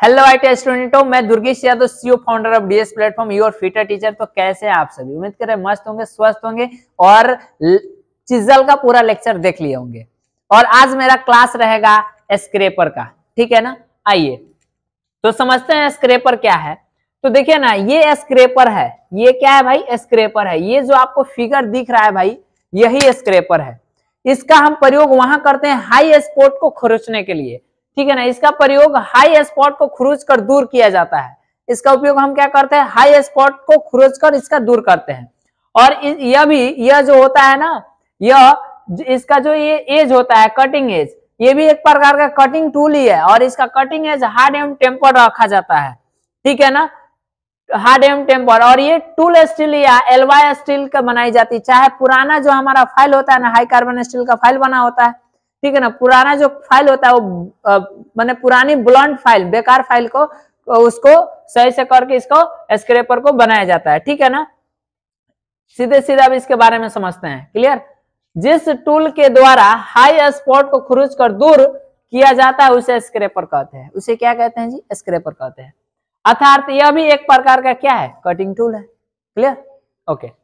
Hello IT स्टूडेंटों, मैं Durgesh Yadav, CEO founder of DS platform your fitter teacher. तो कैसे हैं आप सभी? उम्मीद करें मस्त होंगे, स्वस्थ होंगे और चिजल का पूरा लेक्चर देख लिए होंगे। और आज मेरा क्लास रहेगा स्क्रैपर का, ठीक है ना। आइए तो समझते हैं स्क्रैपर क्या है। तो देखिए ना, ये स्क्रैपर है। ये क्या है भाई? स्क्रैपर है। ये जो आपको फिगर दिख रहा है भाई, यही स्क्रैपर है। इसका हम प्रयोग वहां करते हैं हाई स्पॉट को खुरचने के लिए, ठीक है ना। इसका प्रयोग हाई स्पॉट को खुरच कर दूर किया जाता है। इसका उपयोग हम क्या करते हैं? हाई स्पॉट को खुरच कर इसका दूर करते हैं। और यह जो होता है ना, यह इसका जो ये एज होता है, कटिंग एज, ये भी एक प्रकार का कटिंग टूल ही है। और इसका कटिंग एज हार्ड एवं टेम्पर्ड रखा जाता है, ठीक है ना, हार्ड एवं टेम्पर्ड। और ये टूल स्टील या एलवाई स्टील का बनाई जाती है। चाहे पुराना जो हमारा फाइल होता है ना, हाई कार्बन स्टील का फाइल बना होता है, ठीक है ना। पुराना जो फाइल होता है वो माने पुरानी ब्लंट फाइल, बेकार फाइल को उसको सही से करके इसको स्क्रैपर को बनाया जाता है, ठीक है ना। सीधे सीधे अब इसके बारे में समझते हैं। क्लियर? जिस टूल के द्वारा हाई स्पॉट को खुरच कर दूर किया जाता है उसे स्क्रैपर कहते हैं। उसे क्या कहते हैं जी? स्क्रैपर कहते हैं। अर्थात यह भी एक प्रकार का क्या है? कटिंग टूल है। क्लियर? ओके।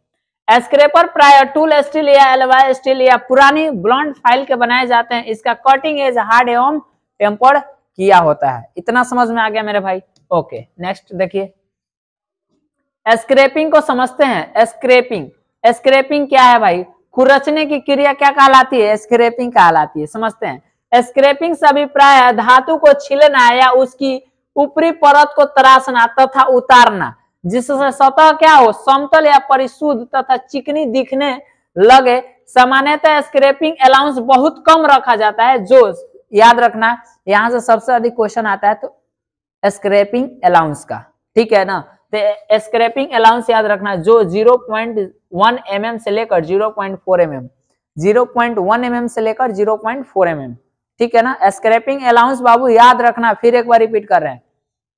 स्क्रैपर प्राय टूल स्टील या एलवाई स्टील या पुरानी ब्लॉन्ड फाइल के बनाए जाते हैं। इसका कटिंग एज हार्ड एवं टेम्पर्ड किया होता है। इतना समझ में आ गया मेरे भाई? ओके, नेक्स्ट देखिए, स्क्रैपिंग को समझते हैं। स्क्रैपिंग क्या है भाई? खुरचने की क्रिया क्या कहलाती है? स्क्रैपिंग कहलाती है। समझते हैं। स्क्रैपिंग से अभिप्राय धातु को छीलना या उसकी ऊपरी परत को तराशना तथा उतारना, जिससे सतह क्या हो? समतल या परिशुद्ध तथा चिकनी दिखने लगे। सामान्यतः स्क्रैपिंग अलाउंस बहुत कम रखा जाता है। जो याद रखना, यहां से सबसे अधिक क्वेश्चन आता है तो स्क्रैपिंग अलाउंस का, ठीक है ना। तो स्क्रैपिंग अलाउंस याद रखना, जो 0.1 mm से लेकर 0.4 mm, 0.1 mm से लेकर 0.4 mm, ठीक है ना। स्क्रैपिंग अलाउंस बाबू याद रखना, फिर एक बार रिपीट कर रहे हैं,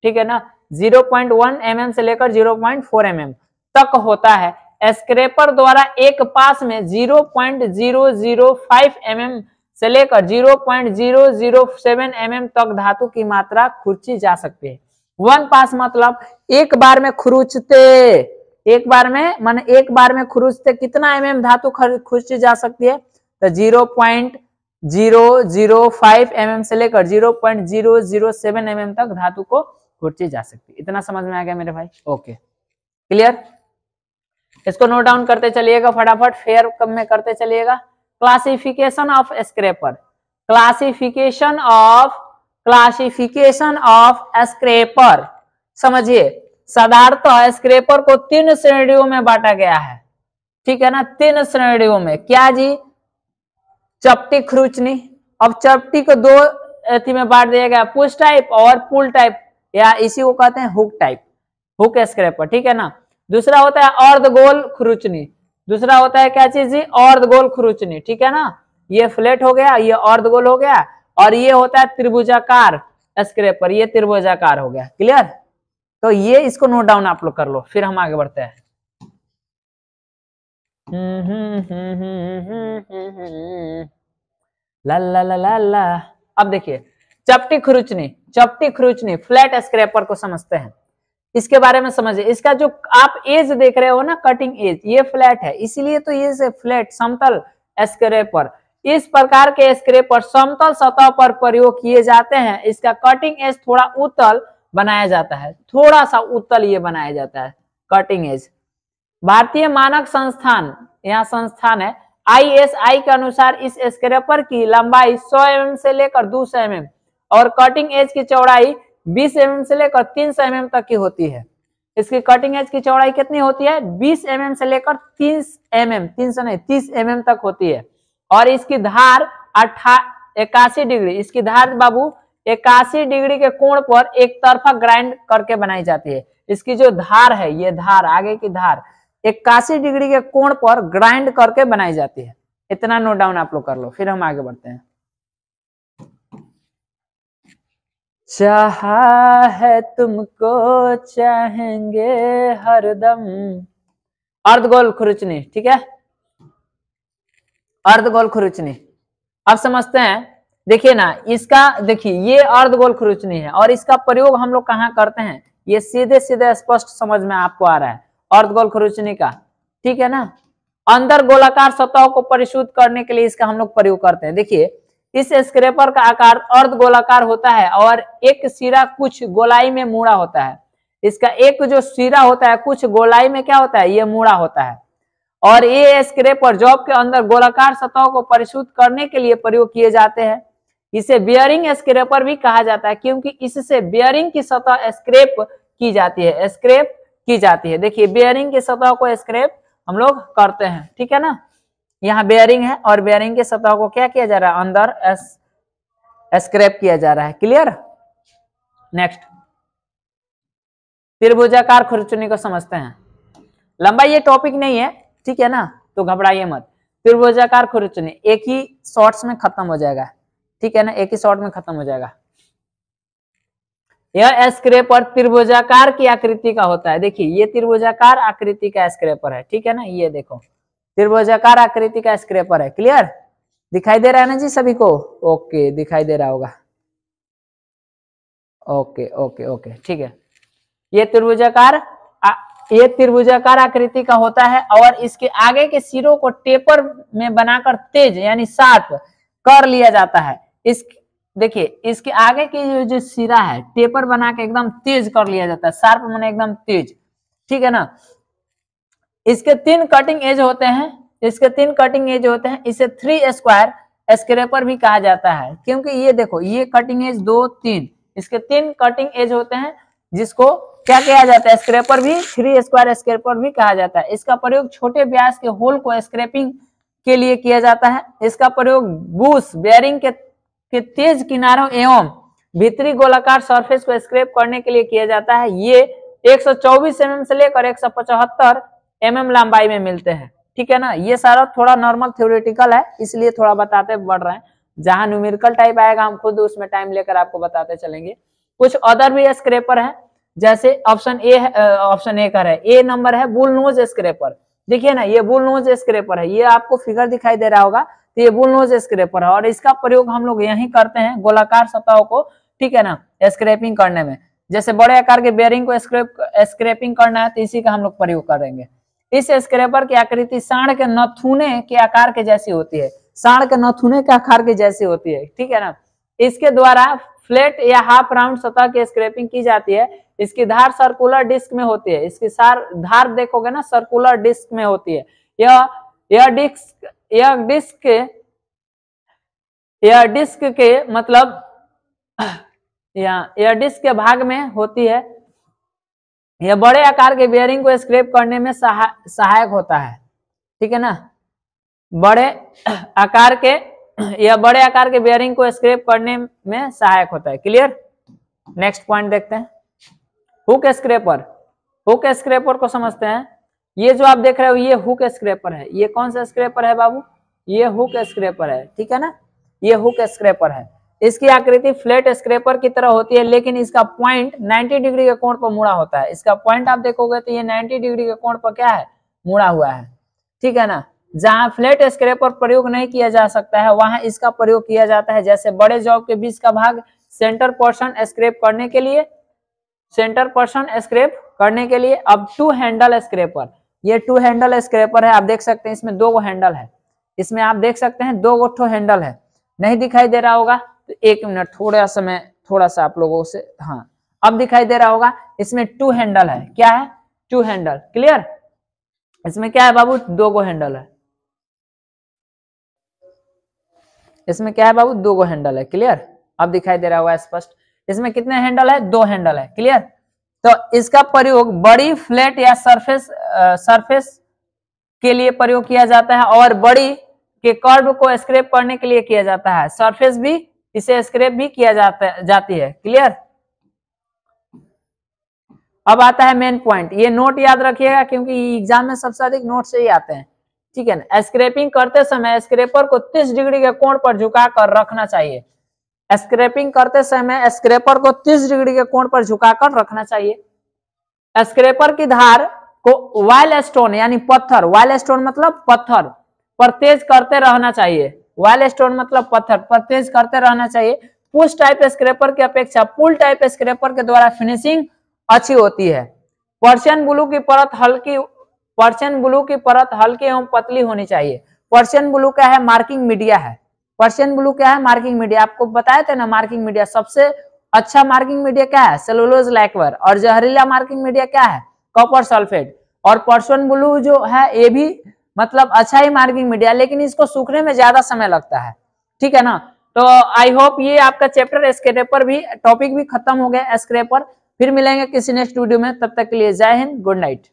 ठीक है ना। 0.1 mm से लेकर 0.4 mm तक होता है। स्क्रैपर द्वारा एक पास में 0.005 mm से लेकर 0.007 mm तक धातु की मात्रा खुरची जा सकती है। वन पास मतलब एक बार में खुरचते, एक बार में खुरचते कितना mm धातु खुरची जा सकती है? तो 0.005 mm से लेकर 0.007 mm तक धातु को खुरची जा सकती है। इतना समझ में आ गया मेरे भाई? Okay, clear? इसको नोट डाउन करते चलिएगा फटाफट, फेयर कम में करते चलिएगा। Classification of scraper, classification of scraper. समझिए, साधारणतः स्क्रैपर को 3 श्रेणियों में बांटा गया है, ठीक है ना। 3 श्रेणियों में। क्या जी? चपटी खुरचनी। अब चपटी को 2 एथी में बांट दिया गया, पुश टाइप और पुल टाइप, या इसी को कहते हैं हुक टाइप, हुक स्क्रैपर, ठीक है ना। दूसरा होता है अर्धगोल खुरचनी। दूसरा होता है क्या चीज जी? अर्धगोल खुरचनी, ठीक है ना। ये फ्लैट हो गया, ये अर्धगोल हो गया, और ये होता है त्रिभुजाकार स्क्रैपर, ये त्रिभुजाकार हो गया। क्लियर? तो ये इसको नोट डाउन आप लोग कर लो, फिर हम आगे बढ़ते हैं। ला ला ला ला ला। अब देखिए, चपटी खुरचनी फ्लैट स्क्रैपर को समझते हैं। इसके बारे में समझिए। इसका जो आप एज देख रहे हो ना, कटिंग एज, ये फ्लैट है, इसीलिए तो ये से फ्लैट समतल स्क्रैपर। इस प्रकार के स्क्रैपर समतल सतह पर प्रयोग किए जाते हैं। इसका कटिंग एज थोड़ा उत्तल बनाया जाता है, थोड़ा सा उत्तल ये बनाया जाता है कटिंग एज। भारतीय मानक संस्थान, यहाँ संस्थान है, ISI के अनुसार इस स्क्रैपर की लंबाई 100 mm से लेकर 200 mm और कटिंग एज की चौड़ाई 20 mm से लेकर 300 mm तक की होती है। इसकी कटिंग एज की चौड़ाई कितनी होती है? 20 mm से लेकर 30 mm तक होती है। और इसकी धार 81 डिग्री, इसकी धार बाबू 81 डिग्री के कोण पर एक तरफा ग्राइंड करके बनाई जाती है। इसकी जो धार है, ये धार, आगे की धार 81 डिग्री के कोण पर ग्राइंड करके बनाई जाती है। इतना नोट डाउन आप लोग कर लो, फिर हम आगे बढ़ते हैं। चाहा है तुमको चाहेंगे हरदम, अर्धगोल खुरचनी, ठीक है, अर्धगोल खुरचनी। अब समझते हैं, देखिए ना, इसका देखिए ये अर्धगोल खुरचनी है और इसका प्रयोग हम लोग कहाँ करते हैं, ये सीधे सीधे स्पष्ट समझ में आपको आ रहा है अर्धगोल खुरचनी का, ठीक है ना। अंदर गोलाकार सतहों को परिशुद्ध करने के लिए इसका हम लोग प्रयोग करते हैं। देखिए इस स्क्रैपर का आकार अर्ध गोलाकार होता है और एक सिरा कुछ गोलाई में मुड़ा होता है। इसका एक जो सिरा होता है कुछ गोलाई में क्या होता है, ये मुड़ा होता है। और ये स्क्रैपर जॉब के अंदर गोलाकार सतहों को परिशुद्ध करने के लिए प्रयोग किए जाते हैं। इसे बियरिंग स्क्रैपर भी कहा जाता है क्योंकि इससे बियरिंग की सतह स्क्रैप की जाती है, स्क्रैप की जाती है। देखिए बियरिंग की सतह को स्क्रैप हम लोग करते हैं, ठीक है ना। यहाँ बेयरिंग है और बेयरिंग के सतह को क्या किया जा रहा है, अंदर स्क्रैप किया जा रहा है। क्लियर। नेक्स्ट त्रिभुजाकार खुरचनी को समझते हैं। लंबा ये टॉपिक नहीं है, ठीक है ना, तो घबराइए मत। त्रिभुजाकार खुरचनी एक ही शॉर्ट्स में खत्म हो जाएगा, ठीक है ना, एक ही शॉर्ट में खत्म हो जाएगा। यह स्क्रैपर त्रिभुजाकार की आकृति का होता है। देखिए ये त्रिभुजाकार आकृति का स्क्रैपर है, ठीक है ना, ये देखो त्रिभुजाकार आकृति का स्क्रैपर है। क्लियर, दिखाई दे रहा है ना जी सभी को? ओके, दिखाई दे रहा होगा। ओके ओके ओके, ठीक है। ये त्रिभुजाकार आकृति का होता है और इसके आगे के सिरों को टेपर में बनाकर तेज यानी शार्प कर लिया जाता है। इस देखिए इसके आगे की जो सिरा है टेपर बना के एकदम तेज कर लिया जाता है, शार्प माने एकदम तेज, ठीक है ना। इसके 3 कटिंग एज होते हैं, इसे 3 स्क्वायर स्क्रैपर भी कहा जाता है क्योंकि ये देखो ये कटिंग एज 2 3, इसके 3 कटिंग एज होते हैं जिसको क्या किया जाता है, स्क्रैपर भी 3 स्क्वायर स्क्रैपर भी कहा जाता है। इसका प्रयोग छोटे व्यास के होल को स्क्रैपिंग के लिए किया जाता है। इसका प्रयोग बूश बेयरिंग के तेज किनारों एवं भीतरी गोलाकार सरफेस को स्क्रैप करने के लिए किया जाता है। ये 124 mm से लेकर 175 mm लंबाई में मिलते हैं, ठीक है ना। ये सारा थोड़ा नॉर्मल थ्योरेटिकल है इसलिए थोड़ा बताते बढ़ रहे हैं, जहां न्यूमेरिकल टाइप आएगा हम खुद उसमें टाइम लेकर आपको बताते चलेंगे। कुछ अदर भी स्क्रैपर है, जैसे ऑप्शन ए का है, ए नंबर है बुल नोज स्क्रैपर। देखिए ना ये बुल नोज स्क्रैपर है, ये आपको फिगर दिखाई दे रहा होगा, तो ये बुल नोज स्क्रैपर है और इसका प्रयोग हम लोग यही करते हैं गोलाकार सतहों को, ठीक है ना, स्क्रैपिंग करने में। जैसे बड़े आकार के बेयरिंग को स्क्रैपिंग करना है तो इसी का हम लोग प्रयोग करेंगे। इस स्क्रैपर की आकृति सांड के नथुने के आकार के जैसी होती है, सांड के नथुने के आकार के जैसी होती है, ठीक है ना। इसके द्वारा फ्लैट या हाफ राउंड सतह की स्क्रैपिंग की जाती है। इसकी धार सर्कुलर डिस्क में होती है, इसकी धार देखोगे ना सर्कुलर डिस्क में होती है। यह डिस्क के मतलब यह डिस्क के भाग में होती है। यह बड़े आकार के बेयरिंग को स्क्रैप करने में सहायक होता है, ठीक है ना। यह बड़े आकार के बेयरिंग को स्क्रैप करने में सहायक होता है। क्लियर। नेक्स्ट पॉइंट देखते हैं, हुक स्क्रैपर। हुक स्क्रैपर को समझते हैं। ये जो आप देख रहे हो ये हुक स्क्रैपर है। ये कौन सा स्क्रैपर है बाबू? ये हुक स्क्रैपर है, ठीक है ना, ये हुक स्क्रैपर है। इसकी आकृति फ्लैट स्क्रैपर की तरह होती है लेकिन इसका पॉइंट 90 डिग्री के कोण पर मुड़ा होता है। इसका पॉइंट आप देखोगे तो ये 90 डिग्री के कोण पर क्या है, मुड़ा हुआ है, ठीक है ना। जहां फ्लैट स्क्रैपर प्रयोग नहीं किया जा सकता है वहां इसका प्रयोग किया जाता है। जैसे बड़े जॉब के बीच का भाग सेंटर पोर्शन स्क्रैप करने के लिए अब 2 हैंडल स्क्रैपर, ये 2 हैंडल स्क्रैपर है। आप देख सकते हैं इसमें 2 हैंडल है, इसमें आप देख सकते हैं 2 हैंडल है। नहीं दिखाई दे रहा होगा तो 1 मिनट थोड़ा सा आप लोगों से, हाँ अब दिखाई दे रहा होगा। इसमें 2 हैंडल है, क्या है, 2 हैंडल। क्लियर। इसमें क्या है बाबू, 2 हैंडल है, इसमें क्या है बाबू, 2 हैंडल है। क्लियर, अब दिखाई दे रहा होगा स्पष्ट। इसमें कितने हैंडल है, 2 हैंडल है। क्लियर। तो इसका प्रयोग बड़ी फ्लैट या सरफेस के लिए प्रयोग किया जाता है और बड़ी के कर्व को स्क्रैप करने के लिए किया जाता है। सरफेस भी इसे स्क्रैप भी किया जाती है। क्लियर। अब आता है मेन पॉइंट, ये नोट याद रखिएगा क्योंकि एग्जाम में सबसे अधिक नोट से ही आते हैं, ठीक है ना। स्क्रैपिंग करते समय स्क्रैपर को 30 डिग्री के कोण पर झुकाकर रखना चाहिए। स्क्रैपिंग करते समय स्क्रैपर को 30 डिग्री के कोण पर झुकाकर रखना चाहिए। स्क्रैपर की धार को वाइल स्टोन यानी पत्थर, वाइल स्टोन मतलब पत्थर पर तेज करते रहना चाहिए। वाइल स्टोन मतलब पत्थर पर तेज करते रहना चाहिए। पुश टाइप स्क्रैपर की अपेक्षा पुल टाइप स्क्रैपर के द्वारा फिनिशिंग अच्छी होती है। पर्शियन ब्लू की परत हल्की एवं पतली होनी चाहिए। पर्शियन ब्लू क्या है? मार्किंग मीडिया है। पर्शियन ब्लू क्या है? Marking media. आपको बताया था ना मार्किंग मीडिया सबसे अच्छा मार्किंग मीडिया क्या है? सेलुलोज लैक्वर। और जहरीला मार्किंग मीडिया क्या है? Copper sulphate. और पर्शियन ब्लू जो है ये भी मतलब अच्छा ही मार्किंग मीडिया, लेकिन इसको सूखने में ज्यादा समय लगता है। ठीक है ना। तो आई होप ये आपका चैप्टर स्क्रैपर भी टॉपिक भी खत्म हो गया स्क्रैपर। फिर मिलेंगे किसी नेक्स्ट वीडियो में, तब तक के लिए जय हिंद, गुड नाइट।